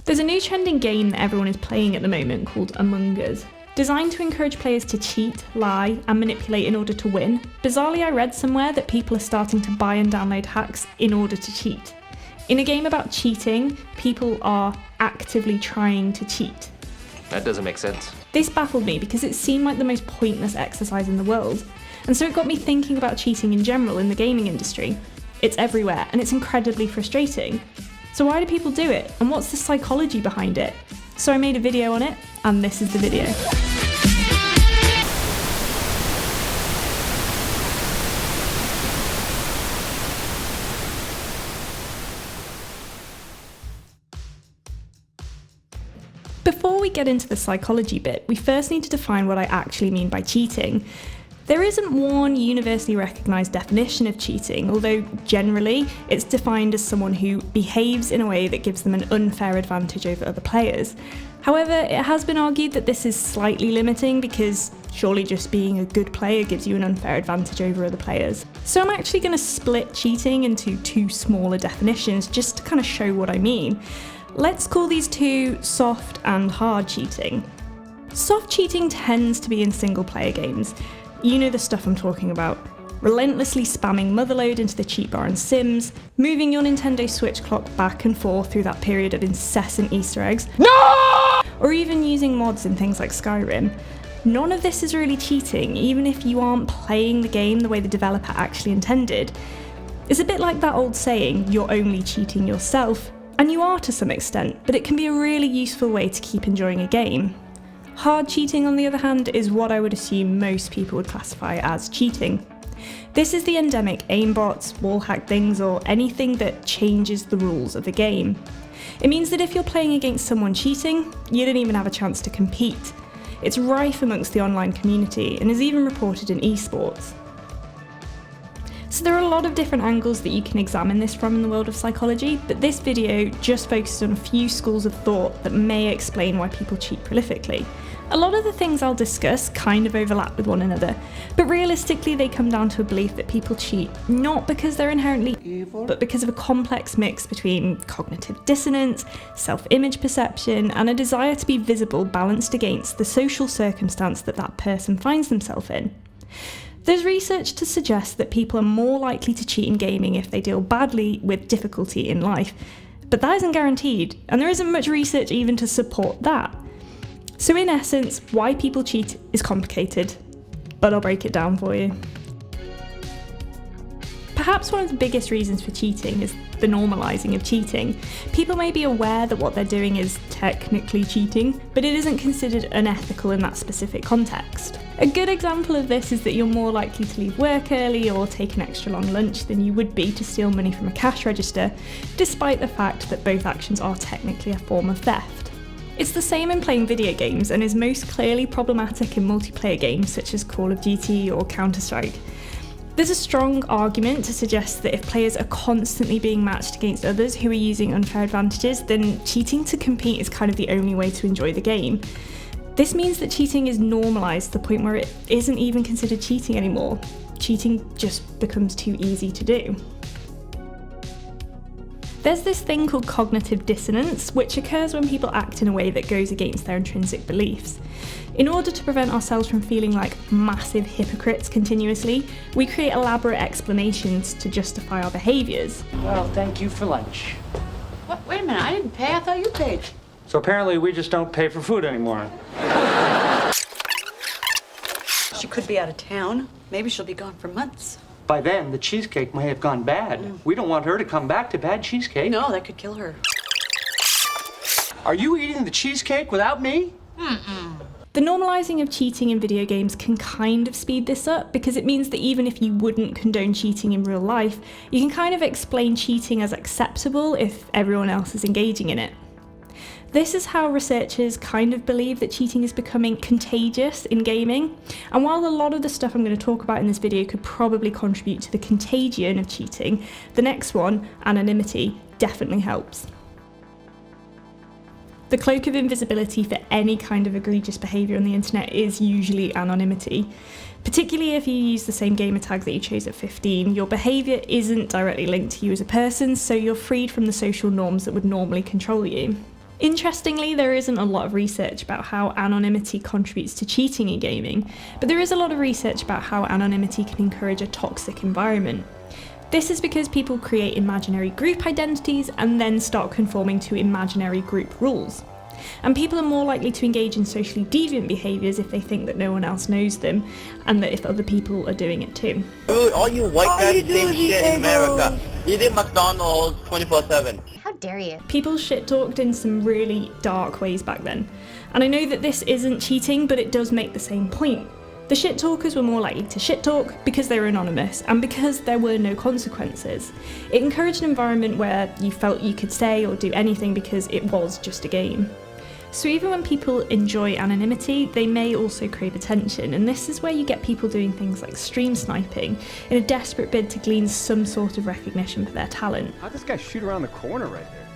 There's a new trending game that everyone is playing at the moment called Among Us. Designed to encourage players to cheat, lie, and manipulate in order to win, bizarrely I read somewhere that people are starting to buy and download hacks in order to cheat. In a game about cheating, people are actively trying to cheat. That doesn't make sense. This baffled me because it seemed like the most pointless exercise in the world, and so it got me thinking about cheating in general in the gaming industry. It's everywhere, and it's incredibly frustrating. So why do people do it, and what's the psychology behind it? So I made a video on it, and this is the video. Before we get into the psychology bit, we first need to define what I actually mean by cheating. There isn't one universally recognised definition of cheating, although generally it's defined as someone who behaves in a way that gives them an unfair advantage over other players. However, it has been argued that this is slightly limiting because surely just being a good player gives you an unfair advantage over other players. So I'm actually going to split cheating into two smaller definitions just to kind of show what I mean. Let's call these two soft and hard cheating. Soft cheating tends to be in single player games. You know the stuff I'm talking about. Relentlessly spamming motherload into the cheat bar in Sims, moving your Nintendo Switch clock back and forth through that period of incessant Easter eggs, no! Or even using mods in things like Skyrim. None of this is really cheating, even if you aren't playing the game the way the developer actually intended. It's a bit like that old saying, you're only cheating yourself, and you are to some extent, but it can be a really useful way to keep enjoying a game. Hard cheating, on the other hand, is what I would assume most people would classify as cheating. This is the endemic aimbots, wallhack things, or anything that changes the rules of the game. It means that if you're playing against someone cheating, you don't even have a chance to compete. It's rife amongst the online community and is even reported in esports. So there are a lot of different angles that you can examine this from in the world of psychology, but this video just focuses on a few schools of thought that may explain why people cheat prolifically. A lot of the things I'll discuss kind of overlap with one another, but realistically they come down to a belief that people cheat not because they're inherently evil, but because of a complex mix between cognitive dissonance, self-image perception, and a desire to be visible balanced against the social circumstance that that person finds themselves in. There's research to suggest that people are more likely to cheat in gaming if they deal badly with difficulty in life, but that isn't guaranteed, and there isn't much research even to support that. So in essence, why people cheat is complicated, but I'll break it down for you. Perhaps one of the biggest reasons for cheating is the normalising of cheating. People may be aware that what they're doing is technically cheating, but it isn't considered unethical in that specific context. A good example of this is that you're more likely to leave work early or take an extra long lunch than you would be to steal money from a cash register, despite the fact that both actions are technically a form of theft. It's the same in playing video games and is most clearly problematic in multiplayer games such as Call of Duty or Counter-Strike. There's a strong argument to suggest that if players are constantly being matched against others who are using unfair advantages, then cheating to compete is kind of the only way to enjoy the game. This means that cheating is normalised to the point where it isn't even considered cheating anymore. Cheating just becomes too easy to do. There's this thing called cognitive dissonance, which occurs when people act in a way that goes against their intrinsic beliefs. In order to prevent ourselves from feeling like massive hypocrites continuously, we create elaborate explanations to justify our behaviours. Well, thank you for lunch. What? Wait a minute, I didn't pay. I thought you paid. So apparently we just don't pay for food anymore. She could be out of town. Maybe she'll be gone for months. By then, the cheesecake may have gone bad. We don't want her to come back to bad cheesecake. No, that could kill her. Are you eating the cheesecake without me? The normalising of cheating in video games can kind of speed this up because it means that even if you wouldn't condone cheating in real life, you can kind of explain cheating as acceptable if everyone else is engaging in it. This is how researchers kind of believe that cheating is becoming contagious in gaming, and while a lot of the stuff I'm going to talk about in this video could probably contribute to the contagion of cheating, the next one, anonymity, definitely helps. The cloak of invisibility for any kind of egregious behaviour on the internet is usually anonymity. Particularly if you use the same gamer tag that you chose at 15, your behaviour isn't directly linked to you as a person, so you're freed from the social norms that would normally control you. Interestingly, there isn't a lot of research about how anonymity contributes to cheating in gaming, but there is a lot of research about how anonymity can encourage a toxic environment. This is because people create imaginary group identities and then start conforming to imaginary group rules. And people are more likely to engage in socially deviant behaviours if they think that no one else knows them, and that if other people are doing it too. Dude, all you white guys do same shit in America. Eating McDonald's 24/7. How dare you? People shit-talked in some really dark ways back then. And I know that this isn't cheating, but it does make the same point. The shit-talkers were more likely to shit-talk because they were anonymous and because there were no consequences. It encouraged an environment where you felt you could say or do anything because it was just a game. So even when people enjoy anonymity, they may also crave attention, and this is where you get people doing things like stream sniping in a desperate bid to glean some sort of recognition for their talent. How'd this guy shoot around the corner right there?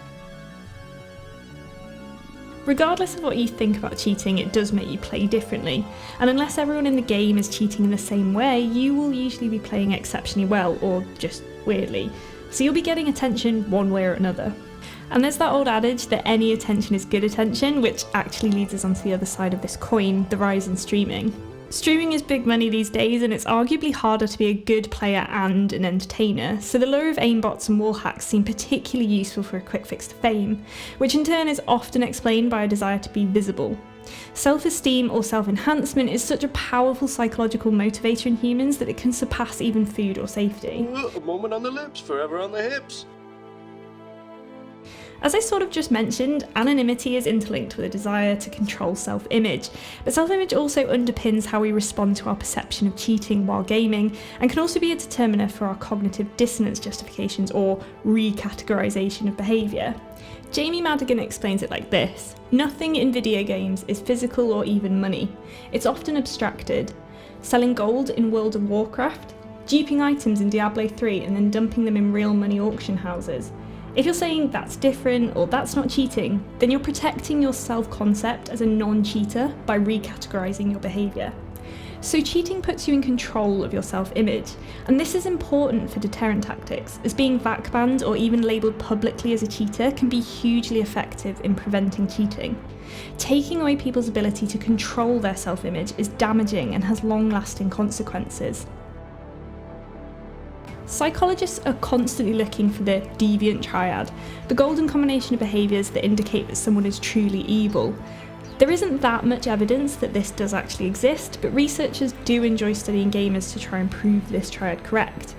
Regardless of what you think about cheating, it does make you play differently, and unless everyone in the game is cheating in the same way, you will usually be playing exceptionally well, or just weirdly. So you'll be getting attention one way or another. And there's that old adage that any attention is good attention, which actually leads us onto the other side of this coin, the rise in streaming. Streaming is big money these days, and it's arguably harder to be a good player and an entertainer, so the lure of aimbots and wall hacks seem particularly useful for a quick fix to fame, which in turn is often explained by a desire to be visible. Self-esteem or self-enhancement is such a powerful psychological motivator in humans that it can surpass even food or safety. A moment on the lips, forever on the hips. As I sort of just mentioned, anonymity is interlinked with a desire to control self-image, but self-image also underpins how we respond to our perception of cheating while gaming, and can also be a determiner for our cognitive dissonance justifications or recategorization of behaviour. Jamie Madigan explains it like this: nothing in video games is physical or even money. It's often abstracted. Selling gold in World of Warcraft, duping items in Diablo 3 and then dumping them in real money auction houses. If you're saying that's different or that's not cheating, then you're protecting your self-concept as a non-cheater by recategorizing your behaviour. So cheating puts you in control of your self-image, and this is important for deterrent tactics, as being VAC banned or even labelled publicly as a cheater can be hugely effective in preventing cheating. Taking away people's ability to control their self-image is damaging and has long-lasting consequences. Psychologists are constantly looking for the deviant triad, the golden combination of behaviours that indicate that someone is truly evil. There isn't that much evidence that this does actually exist, but researchers do enjoy studying gamers to try and prove this triad correct.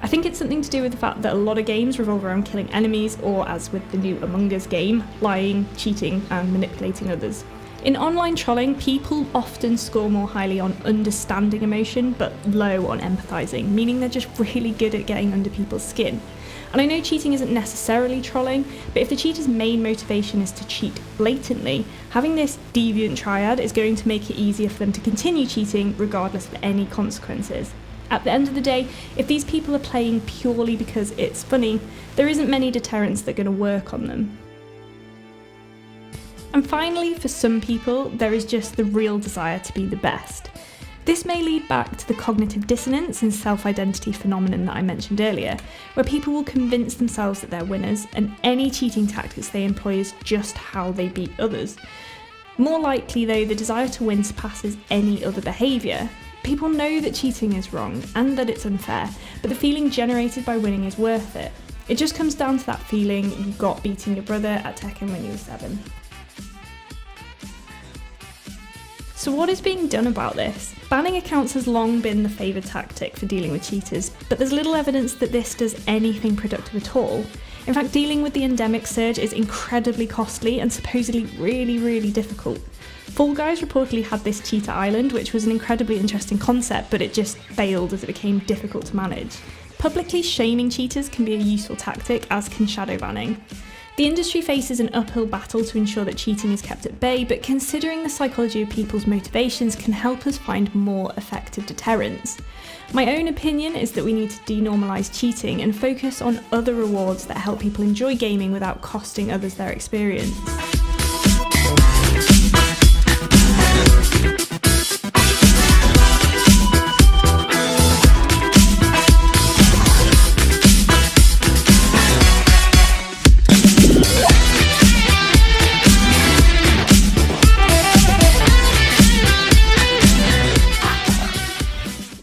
I think it's something to do with the fact that a lot of games revolve around killing enemies, or as with the new Among Us game, lying, cheating and manipulating others. In online trolling, people often score more highly on understanding emotion, but low on empathising, meaning they're just really good at getting under people's skin. And I know cheating isn't necessarily trolling, but if the cheater's main motivation is to cheat blatantly, having this deviant triad is going to make it easier for them to continue cheating regardless of any consequences. At the end of the day, if these people are playing purely because it's funny, there isn't many deterrents that are going to work on them. And finally, for some people, there is just the real desire to be the best. This may lead back to the cognitive dissonance and self-identity phenomenon that I mentioned earlier, where people will convince themselves that they're winners, and any cheating tactics they employ is just how they beat others. More likely though, the desire to win surpasses any other behaviour. People know that cheating is wrong and that it's unfair, but the feeling generated by winning is worth it. It just comes down to that feeling you got beating your brother at Tekken when you were 7. So what is being done about this? Banning accounts has long been the favoured tactic for dealing with cheaters, but there's little evidence that this does anything productive at all. In fact, dealing with the endemic surge is incredibly costly and supposedly really difficult. Fall Guys reportedly had this cheater island, which was an incredibly interesting concept, but it just failed as it became difficult to manage. Publicly shaming cheaters can be a useful tactic, as can shadow banning. The industry faces an uphill battle to ensure that cheating is kept at bay, but considering the psychology of people's motivations can help us find more effective deterrents. My own opinion is that we need to denormalise cheating and focus on other rewards that help people enjoy gaming without costing others their experience.